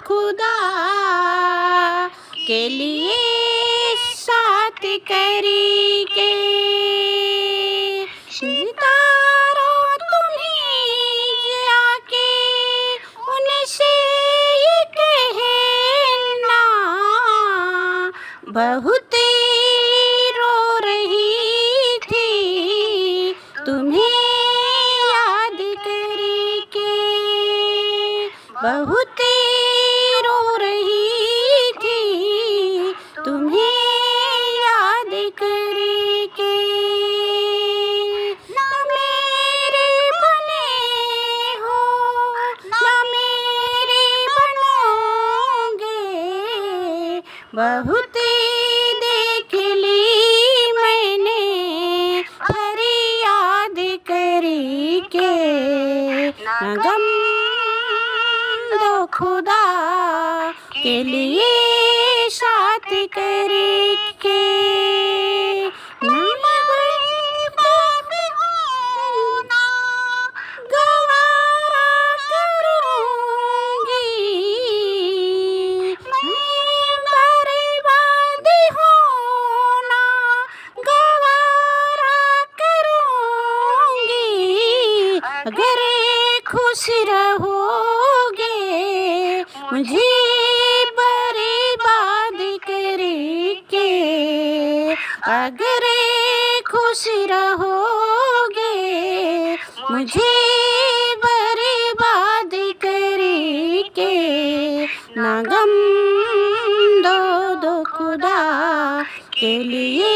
खुदा के लिए साथ करी के सितारों तुम्हीं आके उनसे ये कहना बहुत रो रही थी तुम्हें याद करके बहुत रो रही थी तुम्हें याद करके ना मेरे बने हो ना मेरे बनोगे बहुत देख ली मैंने फरियाद करके ना गम दो खुदा के लिए साथ करके मैं बर्बाद होना गवारा करूँगी मैं बर्बाद होना गवारा करूँगी अगर खुश रहोगे मुझे बर्बाद करके अगर खुश रहोगे मुझे बर्बाद करके ना गम दो खुदा के लिए